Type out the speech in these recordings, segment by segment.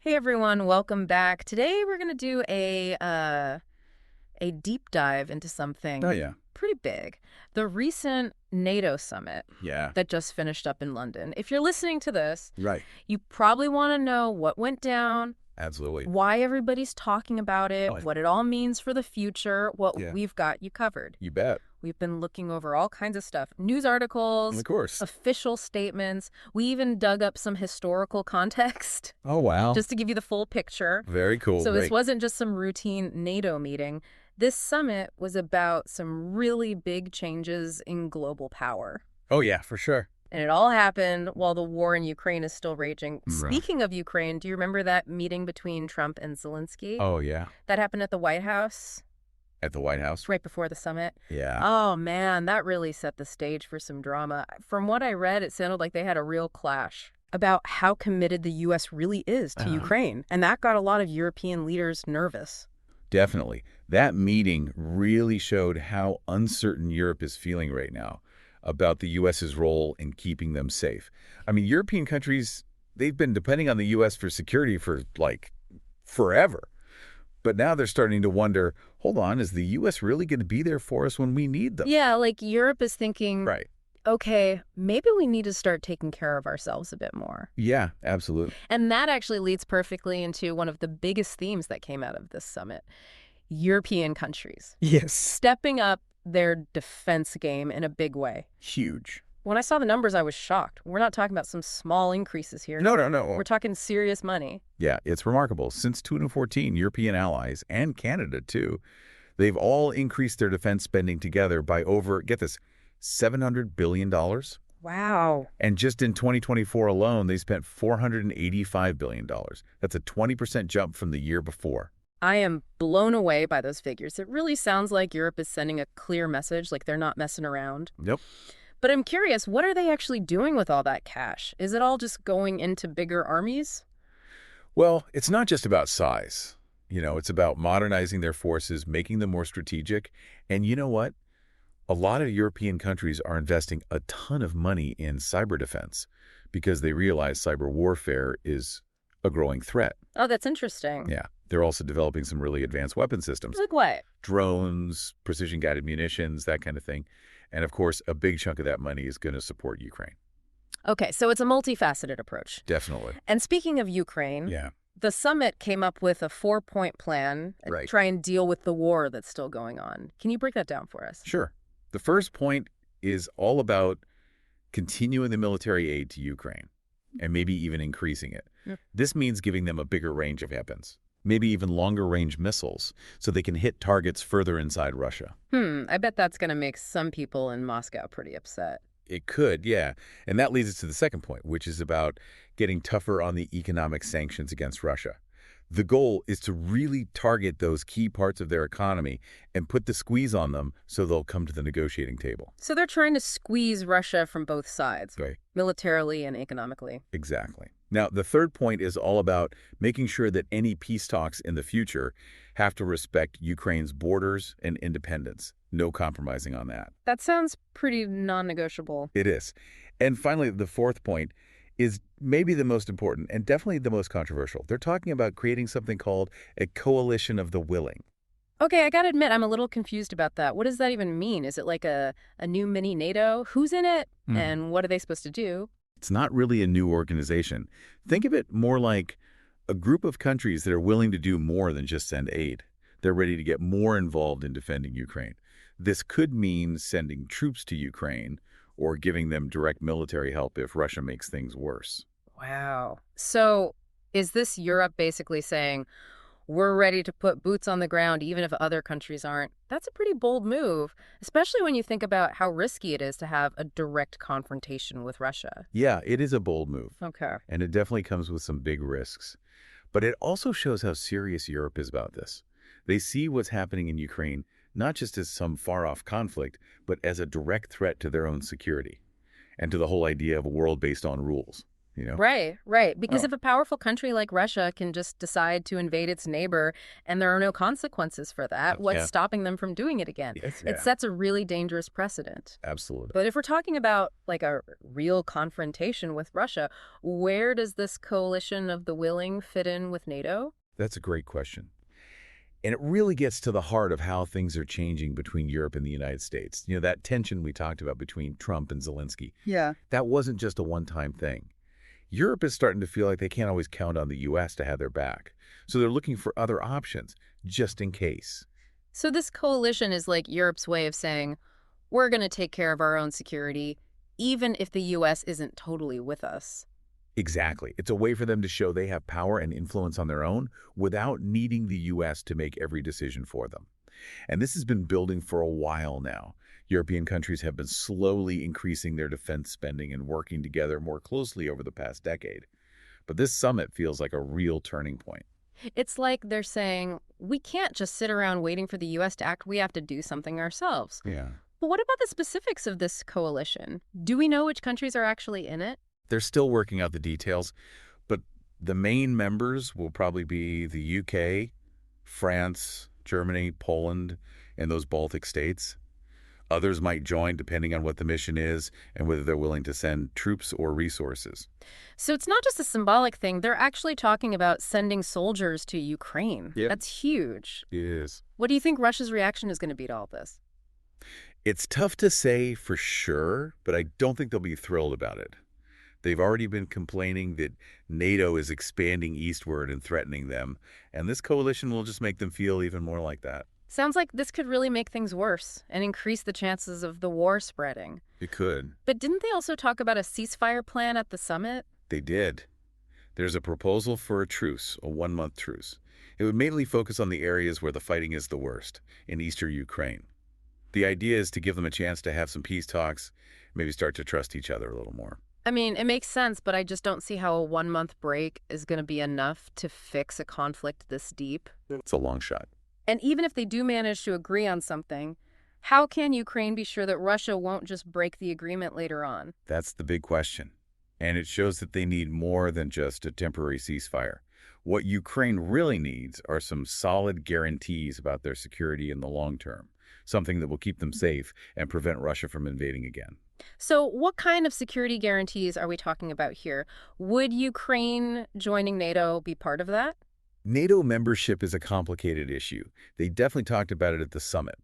Hey everyone, welcome back. Today we're going to do a deep dive into Oh, something yeah. pretty big. The recent NATO summit Yeah. that just finished up in London. If you're listening to this, Right. you probably want to know what went down, Absolutely. why everybody's talking about Oh, it, what it all means for the future. Well, yeah. we've got you covered. You bet. We've been looking over all kinds of stuff, news articles, Of course. official statements. We even dug up some historical context Oh, wow. just to give you the full picture. Very cool. So this Great. wasn't just some routine NATO meeting. This summit was about some really big changes in global power. Oh, yeah, for sure. And it all happened while the war in Ukraine is still raging. Right. Speaking of Ukraine, do you remember that meeting between Trump and Zelensky? Oh, yeah. That happened at the White House At the White House. right before the summit. Yeah. Oh, man, that really set the stage for some drama. From what I read, it sounded like they had a real clash about how committed the U.S. really is to Ukraine. And that got a lot of European leaders nervous. Definitely. That meeting really showed how uncertain Europe is feeling right now about the U.S.'s role in keeping them safe. I mean, European countries, they've been depending on the U.S. for security for, like, forever. But now they're starting to wonder, hold on, is the U.S. really going to be there for us when we need them? Yeah, like Europe is thinking, Right. okay, maybe we need to start taking care of ourselves a bit more. Yeah, absolutely. And that actually leads perfectly into one of the biggest themes that came out of this summit. European countries Yes. stepping up their defense game in a big way. Huge. When I saw the numbers, I was shocked. We're not talking about some small increases here. No. We're talking serious money. Yeah, it's remarkable. Since 2014, European allies, and Canada too, they've all increased their defense spending together by over, get this, $700 billion. Wow. And just in 2024 alone, they spent $485 billion. That's a 20% jump from the year before. I am blown away by those figures. It really sounds like Europe is sending a clear message, like they're not messing around. Yep. But I'm curious, what are they actually doing with all that cash? Is it all just going into bigger armies? Well, it's not just about size. It's about modernizing their forces, making them more strategic. And you know what? A lot of European countries are investing a ton of money in cyber defense because they realize cyber warfare is a growing threat. Oh, that's interesting. Yeah. They're also developing some really advanced weapon systems. Like what? Drones, precision-guided munitions, that kind of thing. And of course, a big chunk of that money is going to support Ukraine. Okay, so it's a multifaceted approach. Definitely. And speaking of Ukraine, Yeah. the summit came up with a 4-point plan to Right. try and deal with the war that's still going on. Can you break that down for us? Sure. The first point is all about continuing the military aid to Ukraine and maybe even increasing it. Yep. This means giving them a bigger range of weapons, maybe even longer range missiles, so they can hit targets further inside Russia. I bet that's going to make some people in Moscow pretty upset. It could, yeah. And that leads us to the second point, which is about getting tougher on the economic sanctions against Russia. The goal is to really target those key parts of their economy and put the squeeze on them so they'll come to the negotiating table. So they're trying to squeeze Russia from both sides, Right. militarily and economically. Exactly. Now, the third point is all about making sure that any peace talks in the future have to respect Ukraine's borders and independence. No compromising on that. That sounds pretty non-negotiable. It is. And finally, the fourth point is maybe the most important and definitely the most controversial. They're talking about creating something called a coalition of the willing. Okay, I gotta admit, I'm a little confused about that. What does that even mean? Is it like a new mini NATO? Who's in it? And what are they supposed to do? It's not really a new organization. Think of it more like a group of countries that are willing to do more than just send aid. They're ready to get more involved in defending Ukraine. This could mean sending troops to Ukraine or giving them direct military help if Russia makes things worse. Wow. So is this Europe basically saying, we're ready to put boots on the ground even if other countries aren't? That's a pretty bold move, especially when you think about how risky it is to have a direct confrontation with Russia. Yeah, it is a bold move. Okay. And it definitely comes with some big risks. But it also shows how serious Europe is about this. They see what's happening in Ukraine not just as some far-off conflict, but as a direct threat to their own security and to the whole idea of a world based on rules. you know? Right, right. Because Oh, if a powerful country like Russia can just decide to invade its neighbor and there are no consequences for that, what's yeah. stopping them from doing it again? Yes, It yeah, sets a really dangerous precedent. absolutely. But if we're talking about like a real confrontation with Russia, where does this coalition of the willing fit in with NATO? That's a great question. And it really gets to the heart of how things are changing between Europe and the United States. That tension we talked about between Trump and Zelensky, Yeah. that wasn't just a one-time thing. Europe is starting to feel like they can't always count on the U.S. to have their back. So they're looking for other options, just in case. So this coalition is like Europe's way of saying, we're going to take care of our own security, even if the U.S. isn't totally with us. Exactly. It's a way for them to show they have power and influence on their own without needing the U.S. to make every decision for them. And this has been building for a while now. European countries have been slowly increasing their defense spending and working together more closely over the past decade. But this summit feels like a real turning point. It's like they're saying, we can't just sit around waiting for the U.S. to act. We have to do something ourselves. Yeah. But what about the specifics of this coalition? Do we know which countries are actually in it? They're still working out the details, but the main members will probably be the UK, France, Germany, Poland, and those Baltic states. Others might join depending on what the mission is and whether they're willing to send troops or resources. So it's not just a symbolic thing. They're actually talking about sending soldiers to Ukraine. Yep. That's huge. It is. What do you think Russia's reaction is going to be to all this? It's tough to say for sure, but I don't think they'll be thrilled about it. They've already been complaining that NATO is expanding eastward and threatening them, and this coalition will just make them feel even more like that. Sounds like this could really make things worse and increase the chances of the war spreading. It could. But didn't they also talk about a ceasefire plan at the summit? They did. There's a proposal for a truce, a one-month truce. It would mainly focus on the areas where the fighting is the worst, in eastern Ukraine. The idea is to give them a chance to have some peace talks, maybe start to trust each other a little more. I mean, it makes sense, but I just don't see how a 1 month break is going to be enough to fix a conflict this deep. It's a long shot. And even if they do manage to agree on something, how can Ukraine be sure that Russia won't just break the agreement later on? That's the big question. And it shows that they need more than just a temporary ceasefire. What Ukraine really needs are some solid guarantees about their security in the long term, something that will keep them safe and prevent Russia from invading again. So what kind of security guarantees are we talking about here? Would Ukraine joining NATO be part of that? NATO membership is a complicated issue. They definitely talked about it at the summit.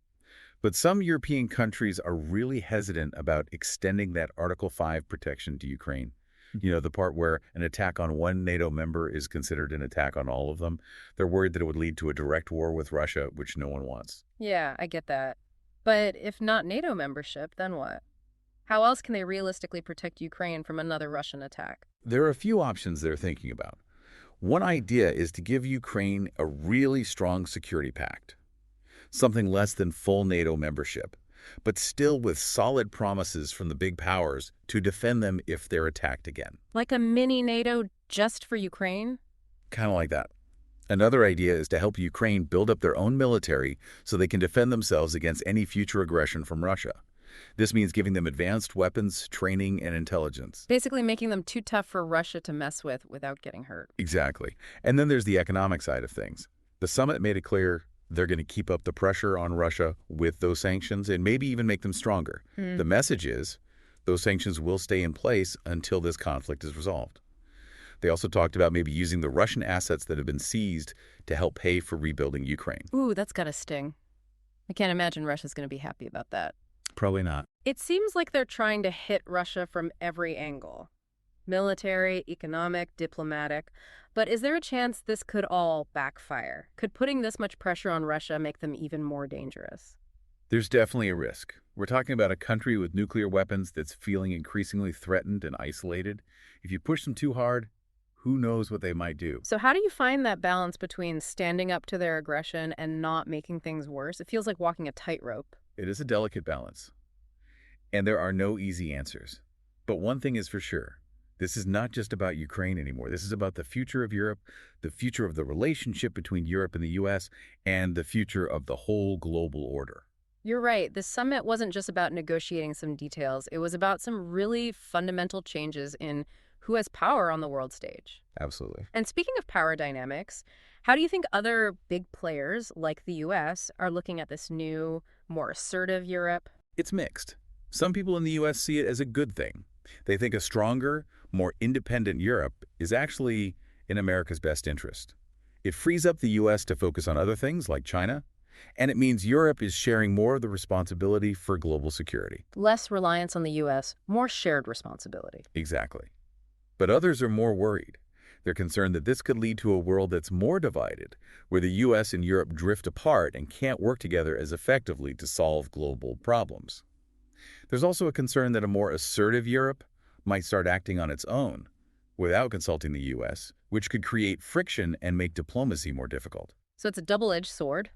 But some European countries are really hesitant about extending that Article 5 protection to Ukraine. The part where an attack on one NATO member is considered an attack on all of them. They're worried that it would lead to a direct war with Russia, which no one wants. Yeah, I get that. But if not NATO membership, then what? How else can they realistically protect Ukraine from another Russian attack? There are a few options they're thinking about. One idea is to give Ukraine a really strong security pact, something less than full NATO membership, but still with solid promises from the big powers to defend them if they're attacked again. Like a mini NATO just for Ukraine? Kind of like that. Another idea is to help Ukraine build up their own military so they can defend themselves against any future aggression from Russia. This means giving them advanced weapons, training, and intelligence. Basically making them too tough for Russia to mess with without getting hurt. Exactly. And then there's the economic side of things. The summit made it clear they're going to keep up the pressure on Russia with those sanctions and maybe even make them stronger. The message is those sanctions will stay in place until this conflict is resolved. They also talked about maybe using the Russian assets that have been seized to help pay for rebuilding Ukraine. Ooh, that's gotta sting. I can't imagine Russia's gonna be happy about that. Probably not. It seems like they're trying to hit Russia from every angle. Military, economic, diplomatic. But is there a chance this could all backfire? Could putting this much pressure on Russia make them even more dangerous? There's definitely a risk. We're talking about a country with nuclear weapons that's feeling increasingly threatened and isolated. If you push them too hard, who knows what they might do? So how do you find that balance between standing up to their aggression and not making things worse? It feels like walking a tightrope. It is a delicate balance. And there are no easy answers. But one thing is for sure. This is not just about Ukraine anymore. This is about the future of Europe, the future of the relationship between Europe and the U.S., and the future of the whole global order. You're right. The summit wasn't just about negotiating some details. It was about some really fundamental changes in who has power on the world stage. Absolutely. And speaking of power dynamics, how do you think other big players like the US are looking at this new, more assertive Europe? It's mixed. Some people in the U.S. see it as a good thing. They think a stronger, more independent Europe is actually in America's best interest. It frees up the U.S. to focus on other things like China, and it means Europe is sharing more of the responsibility for global security. Less reliance on the US, more shared responsibility. Exactly. But others are more worried. They're concerned that this could lead to a world that's more divided, where the U.S. and Europe drift apart and can't work together as effectively to solve global problems. There's also a concern that a more assertive Europe might start acting on its own, without consulting the U.S., which could create friction and make diplomacy more difficult. So it's a double-edged sword.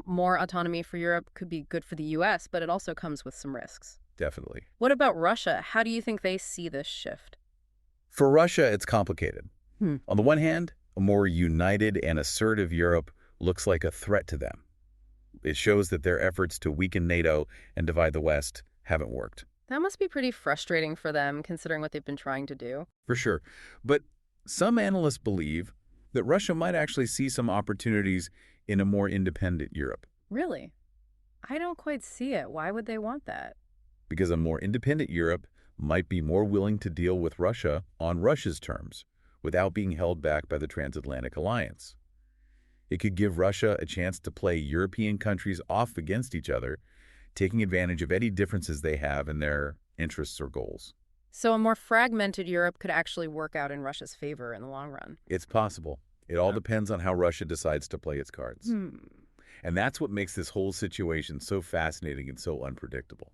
More autonomy for Europe could be good for the US, but it also comes with some risks. Definitely. What about Russia? How do you think they see this shift? For Russia, it's complicated. Hmm. On the one hand, a more united and assertive Europe looks like a threat to them. It shows that their efforts to weaken NATO and divide the West haven't worked. That must be pretty frustrating for them, considering what they've been trying to do. For sure. But some analysts believe that Russia might actually see some opportunities in a more independent Europe, Really? I don't quite see it. Why would they want that? because a more independent Europe might be more willing to deal with Russia on Russia's terms without being held back by the transatlantic alliance. It could give Russia a chance to play European countries off against each other, taking advantage of any differences they have in their interests or goals. So a more fragmented Europe could actually work out in Russia's favor in the long run. It's possible. It all depends on how Russia decides to play its cards. Hmm. And that's what makes this whole situation so fascinating and so unpredictable.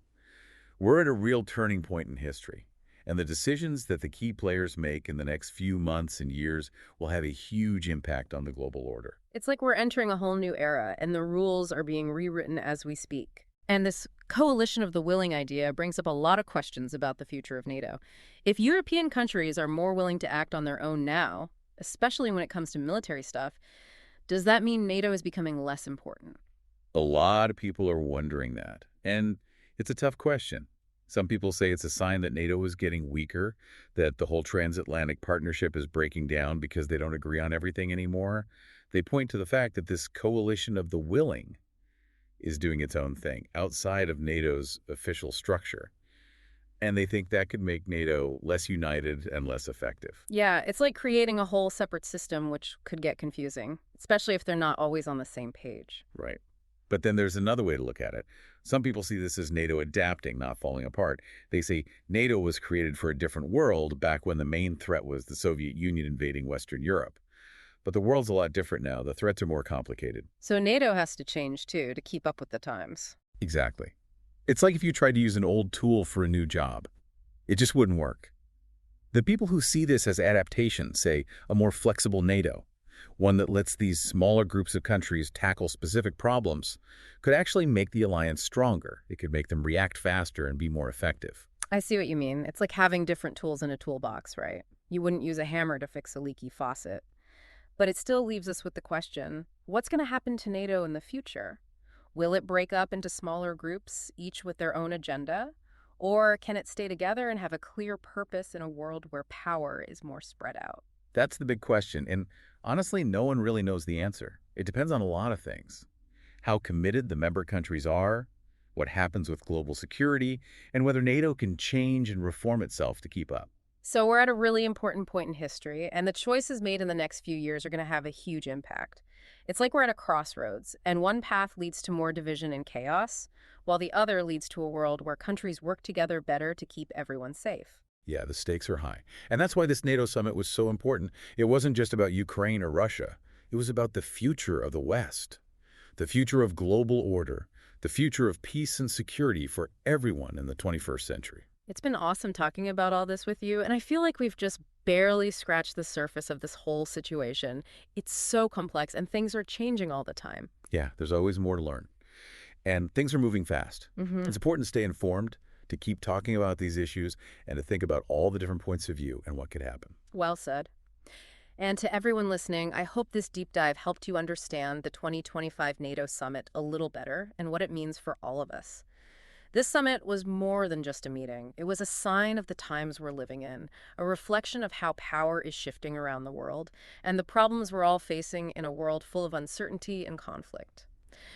We're at a real turning point in history, and the decisions that the key players make in the next few months and years will have a huge impact on the global order. It's like we're entering a whole new era, and the rules are being rewritten as we speak. And this coalition of the willing idea brings up a lot of questions about the future of NATO. If European countries are more willing to act on their own now, especially when it comes to military stuff, does that mean NATO is becoming less important? A lot of people are wondering that, and it's a tough question. Some people say it's a sign that NATO is getting weaker, that the whole transatlantic partnership is breaking down because they don't agree on everything anymore. They point to the fact that this coalition of the willing is doing its own thing outside of NATO's official structure. And they think that could make NATO less united and less effective. Yeah, it's like creating a whole separate system, which could get confusing, especially if they're not always on the same page. Right. But then there's another way to look at it. Some people see this as NATO adapting, not falling apart. They say NATO was created for a different world back when the main threat was the Soviet Union invading Western Europe. But the world's a lot different now. The threats are more complicated. So NATO has to change, too, to keep up with the times. Exactly. It's like if you tried to use an old tool for a new job. It just wouldn't work. The people who see this as adaptation say a more flexible NATO, one that lets these smaller groups of countries tackle specific problems, could actually make the alliance stronger. It could make them react faster and be more effective. I see what you mean. It's like having different tools in a toolbox, right? You wouldn't use a hammer to fix a leaky faucet. But it still leaves us with the question, what's going to happen to NATO in the future? Will it break up into smaller groups, each with their own agenda? Or can it stay together and have a clear purpose in a world where power is more spread out? That's the big question, and honestly, no one really knows the answer. It depends on a lot of things. How committed the member countries are, what happens with global security, and whether NATO can change and reform itself to keep up. So we're at a really important point in history, and the choices made in the next few years are going to have a huge impact. It's like we're at a crossroads, and one path leads to more division and chaos, while the other leads to a world where countries work together better to keep everyone safe. Yeah, the stakes are high. And that's why this NATO summit was so important. It wasn't just about Ukraine or Russia. It was about the future of the West, the future of global order, the future of peace and security for everyone in the 21st century. It's been awesome talking about all this with you, and I feel like we've just barely scratched the surface of this whole situation. It's so complex, and things are changing all the time. Yeah, there's always more to learn. And things are moving fast. It's important to stay informed, to keep talking about these issues, and to think about all the different points of view and what could happen. Well said. And to everyone listening, I hope this deep dive helped you understand the 2025 NATO Summit a little better and what it means for all of us. This summit was more than just a meeting. It was a sign of the times we're living in, a reflection of how power is shifting around the world, and the problems we're all facing in a world full of uncertainty and conflict.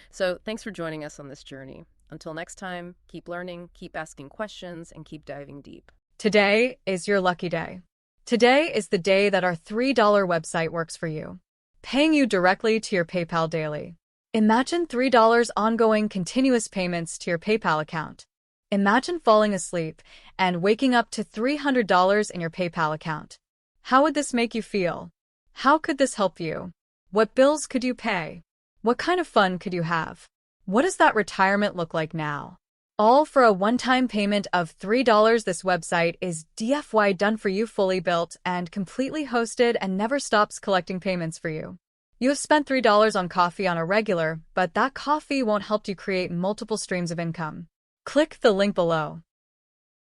So, thanks for joining us on this journey. Until next time, keep learning, keep asking questions, and keep diving deep. Today is your lucky day. Today is the day that our $3 website works for you, paying you directly to your PayPal daily. Imagine $3 ongoing continuous payments to your PayPal account. Imagine falling asleep and waking up to $300 in your PayPal account. How would this make you feel? How could this help you? What bills could you pay? What kind of fun could you have? What does that retirement look like now? All for a one-time payment of $3. This website is DFY done for you, fully built and completely hosted, and never stops collecting payments for you. You have spent $3 on coffee on a regular, but that coffee won't help you create multiple streams of income. Click the link below.